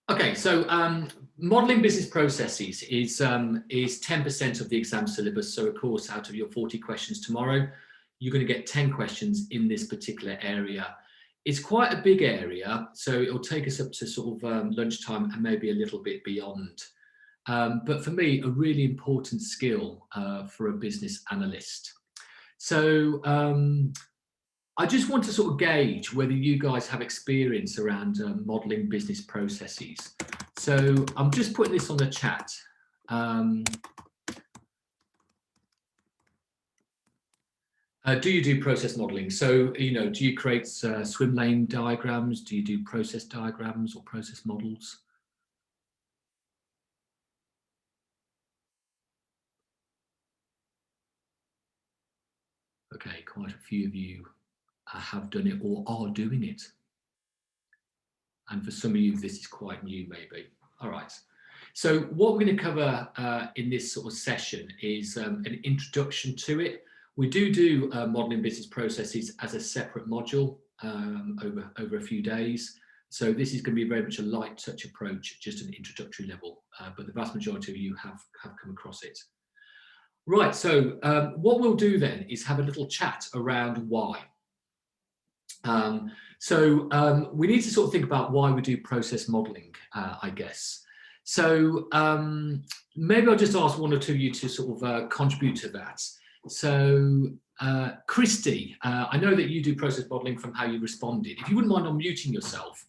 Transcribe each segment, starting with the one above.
Okay, so modelling business processes is 10% of the exam syllabus. So of course, out of your 40 questions tomorrow, you're going to get 10 questions in this particular area. It's quite a big area, so it'll take us up to sort of lunchtime and maybe a little bit beyond. But for me, a really important skill for a business analyst. So I just want to sort of gauge whether you guys have experience around modelling business processes. So I'm just putting this on the chat. Do you do process modelling? So, you know, do you create swim lane diagrams? Do you do process diagrams or process models? Okay, quite a few of you have done it or are doing it. And for some of you, this is quite new, maybe. All right. So what we're going to cover in this sort of session is an introduction to it. We do modelling business processes as a separate module over a few days. So this is going to be very much a light touch approach, just an introductory level, but the vast majority of you have come across it. Right, so what we'll do then is have a little chat around why. We need to sort of think about why we do process modelling, I guess. So maybe I'll just ask one or two of you to sort of contribute to that. So Christy, I know that you do process modelling from how you responded. If you wouldn't mind unmuting yourself,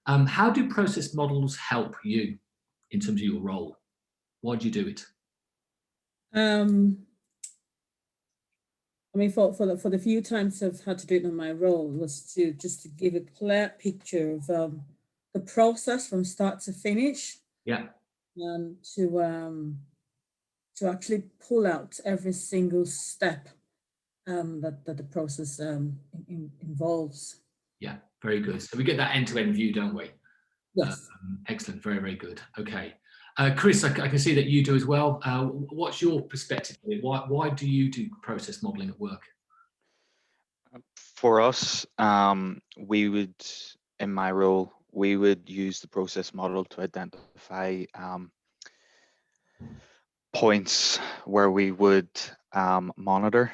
how do process models help you in terms of your role? Why do you do it? I mean, for the few times I've had to do it in my role was to give a clear picture of the process from start to finish. Yeah. And to actually pull out every single step that the process involves. Yeah, very good. So we get that end-to-end view, don't we? Yes. Excellent, very, very good. Okay. Chris, I can see that you do as well. What's your perspective? Why do you do process modelling at work? For us, we would, in my role, we would use the process model to identify points where we would monitor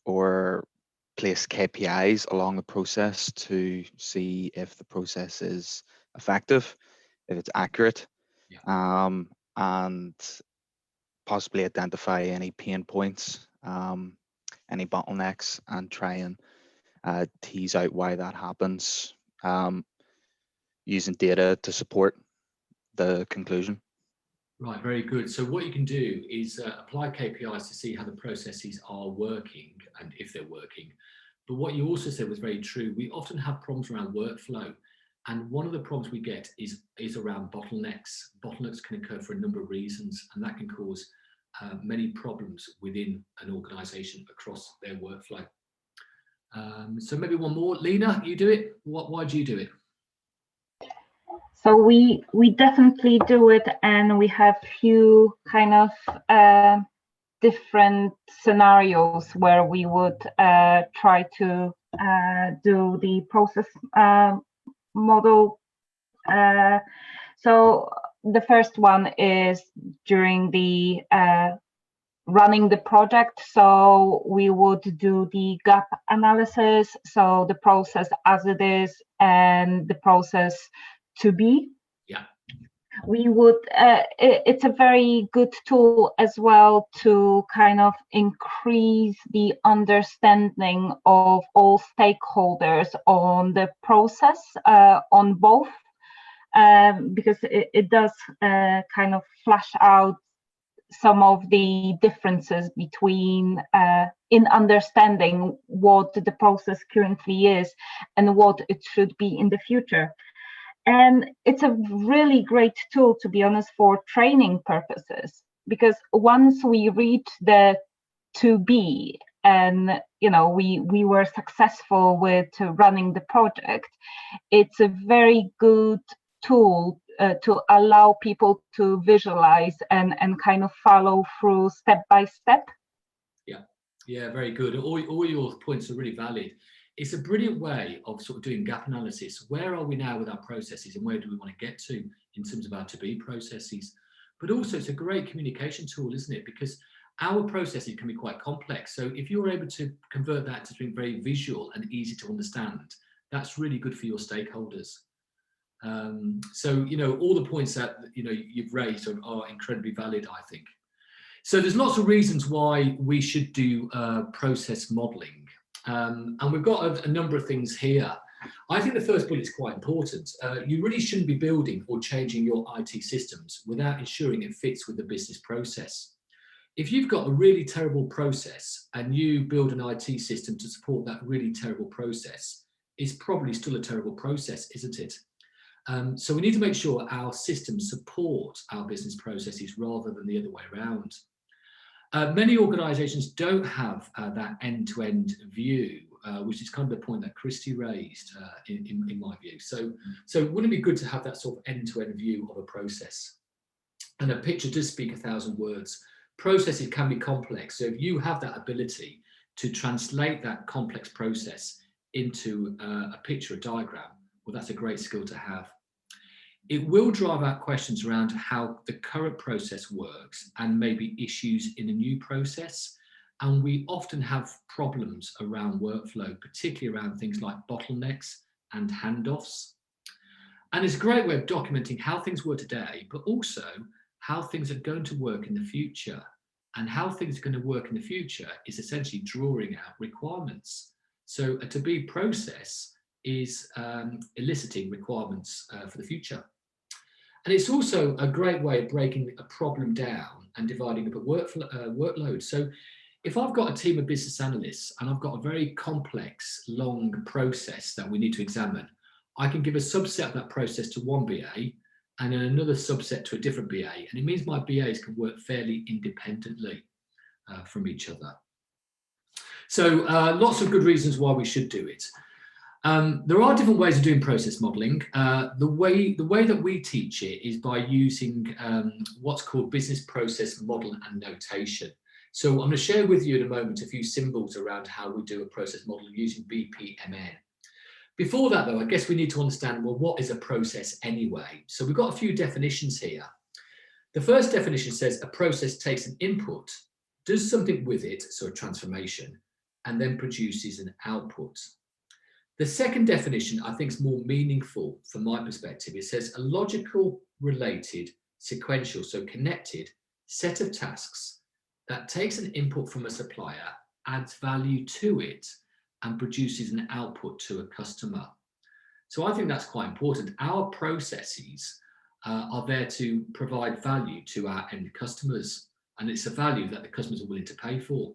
or place KPIs along the process to see if the process is effective, if it's accurate, yeah. And possibly identify any pain points, any bottlenecks, and try and tease out why that happens, using data to support the conclusion. Right, very good. So what you can do is apply KPIs to see how the processes are working and if they're working. But what you also said was very true. We often have problems around workflow. And one of the problems we get is around bottlenecks. Bottlenecks can occur for a number of reasons, and that can cause many problems within an organization across their workflow. So maybe one more. Lena, you do it. Why do you do it? So we definitely do it, and we have few kind of different scenarios where we would try to do the process model. So the first one is during the running the project. So we would do the gap analysis, so the process as it is and the process to be. Yeah. We would, it's a very good tool as well to kind of increase the understanding of all stakeholders on the process, on both, because it does kind of flash out some of the differences between in understanding what the process currently is and what it should be in the future. And it's a really great tool, to be honest, for training purposes, because once we reach the to be and we were successful with running the project, it's a very good tool to allow people to visualize and kind of follow through step by step. Yeah, very good. All your points are really valid. It's a brilliant way of sort of doing gap analysis. Where are we now with our processes and where do we want to get to in terms of our to-be processes? But also it's a great communication tool, isn't it? Because our processes can be quite complex. So if you're able to convert that to something very visual and easy to understand, that's really good for your stakeholders. So, you know, all the points that, you know, you've raised are incredibly valid, I think. So there's lots of reasons why we should do process modeling. And we've got a number of things here. I think the first bullet is quite important. You really shouldn't be building or changing your IT systems without ensuring it fits with the business process. If you've got a really terrible process and you build an IT system to support that really terrible process, it's probably still a terrible process, isn't it? So we need to make sure our systems support our business processes rather than the other way around. Many organisations don't have that end-to-end view, which is kind of the point that Christy raised in my view. So wouldn't it be good to have that sort of end-to-end view of a process? And a picture does speak 1,000 words. Processes can be complex. So if you have that ability to translate that complex process into a picture, a diagram, well, that's a great skill to have. It will drive out questions around how the current process works and maybe issues in a new process. And we often have problems around workflow, particularly around things like bottlenecks and handoffs. And it's a great way of documenting how things work today, but also how things are going to work in the future. And how things are going to work in the future is essentially drawing out requirements. So a to-be process is eliciting requirements for the future. And it's also a great way of breaking a problem down and dividing up a workload. So if I've got a team of business analysts and I've got a very complex, long process that we need to examine, I can give a subset of that process to one BA and then another subset to a different BA. And it means my BAs can work fairly independently from each other. So lots of good reasons why we should do it. There are different ways of doing process modeling. The way that we teach it is by using what's called business process model and notation. So I'm going to share with you in a moment a few symbols around how we do a process model using BPMN. Before that, though, I guess we need to understand, well, what is a process anyway? So we've got a few definitions here. The first definition says a process takes an input, does something with it, so a transformation, and then produces an output. The second definition, I think, is more meaningful from my perspective. It says a logical, related, sequential, so connected set of tasks that takes an input from a supplier, adds value to it, and produces an output to a customer. So I think that's quite important. Our processes are there to provide value to our end customers, and it's a value that the customers are willing to pay for.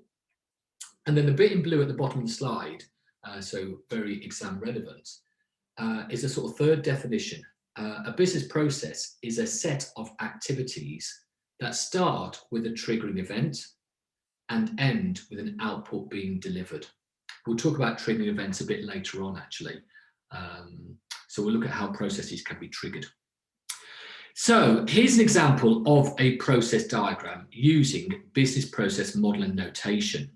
And then the bit in blue at the bottom of the slide, so very exam relevant, is a sort of third definition. A business process is a set of activities that start with a triggering event and end with an output being delivered. We'll talk about triggering events a bit later on, actually. So we'll look at how processes can be triggered. So here's an example of a process diagram using business process model and notation.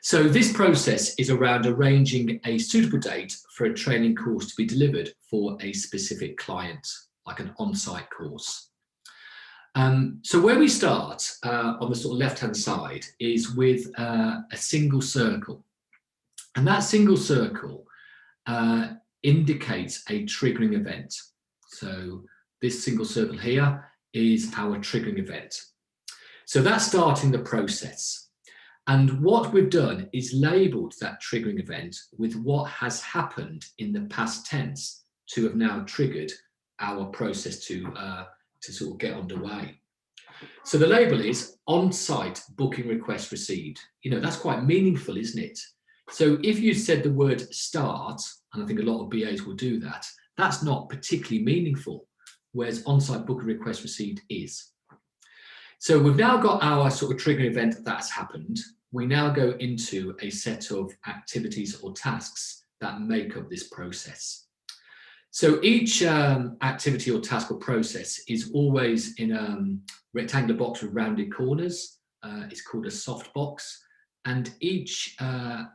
So this process is around arranging a suitable date for a training course to be delivered for a specific client, like an on-site course. So where we start on the sort of left-hand side is with a single circle. And that single circle indicates a triggering event. So this single circle here is our triggering event. So that's starting the process. And what we've done is labelled that triggering event with what has happened in the past tense to have now triggered our process to sort of get underway. So the label is on-site booking request received. You know, that's quite meaningful, isn't it? So if you said the word start, and I think a lot of BAs will do that, that's not particularly meaningful, whereas on-site booking request received is. So we've now got our sort of triggering event that has happened. We now go into a set of activities or tasks that make up this process. So each activity or task or process is always in a rectangular box with rounded corners. It's called a soft box. and each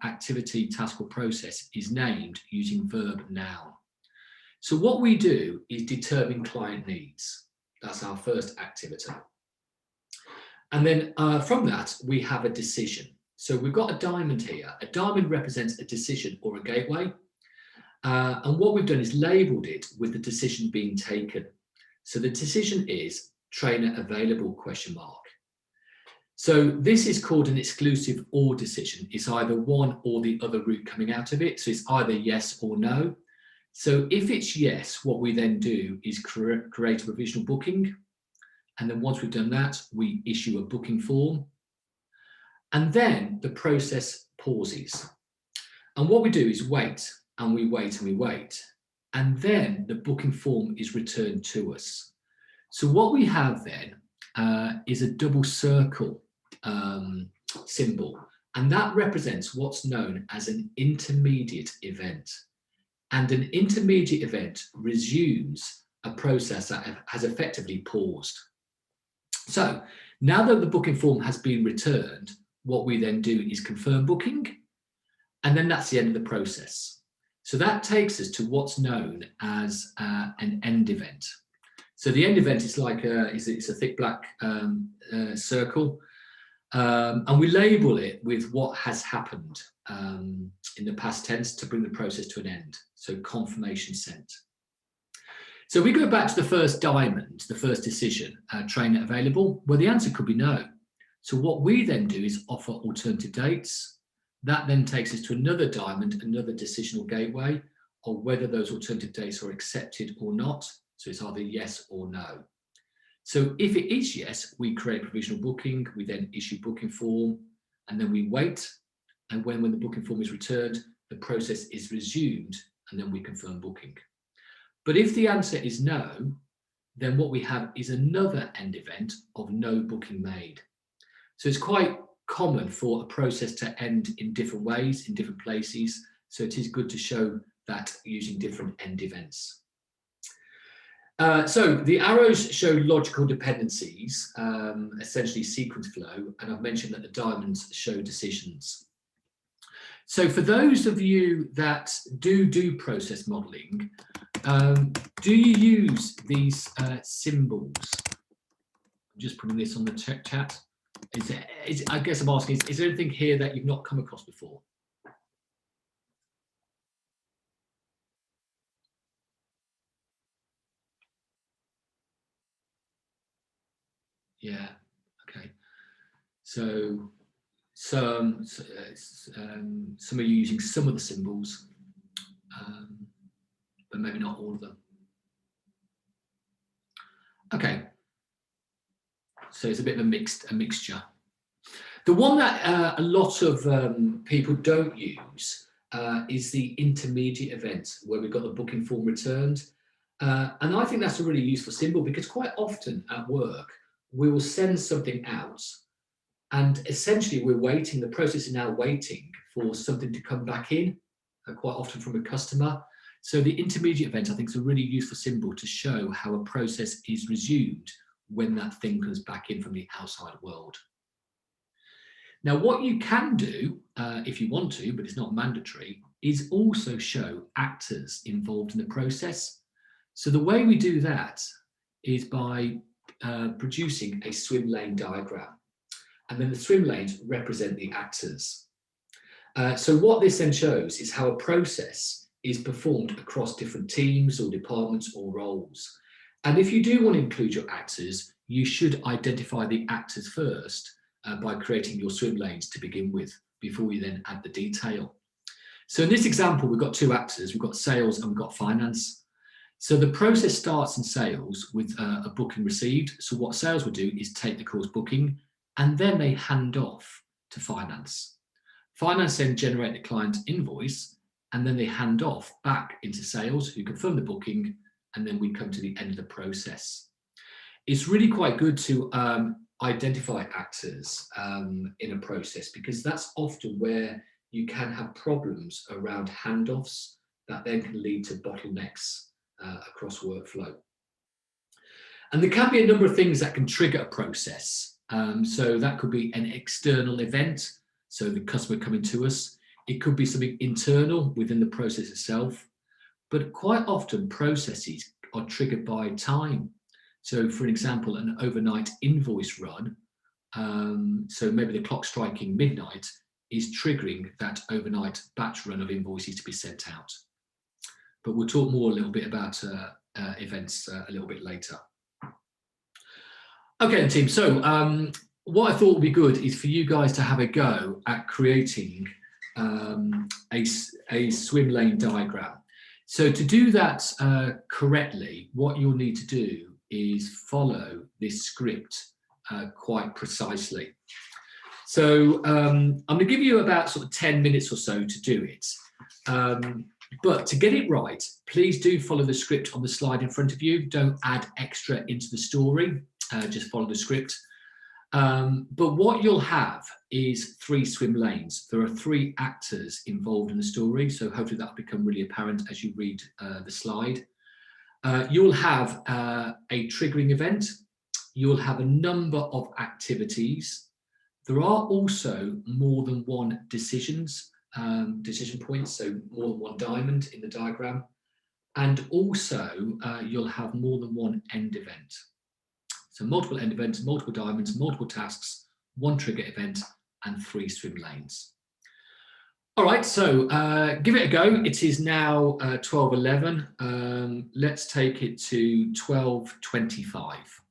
activity, task or process is named using verb noun. So what we do is determine client needs. That's our first activity. And then from that, we have a decision. So we've got a diamond here. A diamond represents a decision or a gateway. And what we've done is labelled it with the decision being taken. So the decision is trainer available, question mark. So this is called an exclusive or decision. It's either one or the other route coming out of it. So it's either yes or no. So if it's yes, what we then do is create a provisional booking. And then once we've done that, we issue a booking form. And then the process pauses. And what we do is wait, and we wait, and we wait. And then the booking form is returned to us. So what we have then is a double circle symbol. And that represents what's known as an intermediate event. And an intermediate event resumes a process that has effectively paused. So now that the booking form has been returned, what we then do is confirm booking, and then that's the end of the process. So that takes us to what's known as an end event. So the end event is like it's a thick black circle, and we label it with what has happened in the past tense to bring the process to an end. So confirmation sent. So we go back to the first diamond, the first decision, trainer available. Well, the answer could be no. So what we then do is offer alternative dates. That then takes us to another diamond, another decisional gateway, or whether those alternative dates are accepted or not. So it's either yes or no. So if it is yes, we create provisional booking, we then issue booking form, and then we wait. And when the booking form is returned, the process is resumed, and then we confirm booking. But if the answer is no, then what we have is another end event of no booking made. So it's quite common for a process to end in different ways, in different places. So it is good to show that using different end events. So the arrows show logical dependencies, essentially sequence flow, and I've mentioned that the diamonds show decisions. So for those of you that do process modeling, do you use these symbols? I'm just putting this on the chat. I guess I'm asking, is there anything here that you've not come across before? Yeah, okay. So some are using some of the symbols, but maybe not all of them. Okay. So it's a bit of a mixture. The one that a lot of people don't use is the intermediate event, where we've got the booking form returned. And I think that's a really useful symbol, because quite often at work, we will send something out, and essentially we're waiting, the process is now waiting for something to come back in, quite often from a customer. So the intermediate event, I think, is a really useful symbol to show how a process is resumed when that thing comes back in from the outside world. Now, what you can do, if you want to, but it's not mandatory, is also show actors involved in the process. So the way we do that is by producing a swim lane diagram. And then the swim lanes represent the actors. So what this then shows is how a process is performed across different teams or departments or roles. And if you do want to include your actors, you should identify the actors first by creating your swim lanes to begin with, before you then add the detail. So in this example, we've got two actors, we've got sales and we've got finance. So the process starts in sales with a booking received. So what sales would do is take the course booking, and then they hand off to finance. Finance then generate the client invoice, and then they hand off back into sales, who confirm the booking, and then we come to the end of the process. It's really quite good to identify actors in a process, because that's often where you can have problems around handoffs that then can lead to bottlenecks across workflow. And there can be a number of things that can trigger a process. So that could be an external event. so the customer coming to us. It could be something internal within the process itself, but quite often processes are triggered by time. So for example, an overnight invoice run, so maybe the clock striking midnight is triggering that overnight batch run of invoices to be sent out. But we'll talk more a little bit about events a little bit later. Okay, then, team. So what I thought would be good is for you guys to have a go at creating a swim lane diagram. So to do that correctly, what you'll need to do is follow this script quite precisely. So I'm going to give you about sort of 10 minutes or so to do it. But to get it right, please do follow the script on the slide in front of you. Don't add extra into the story, just follow the script. But what you'll have is 3 swim lanes. There are 3 actors involved in the story, so hopefully that'll become really apparent as you read the slide. You'll have a triggering event. You'll have a number of activities. There are also more than one decision points, so more than one diamond in the diagram. And also you'll have more than one end event. So multiple end events, multiple diamonds, multiple tasks, 1 trigger event, and 3 swim lanes. All right, so give it a go. It is now 12:11. Let's take it to 12:25.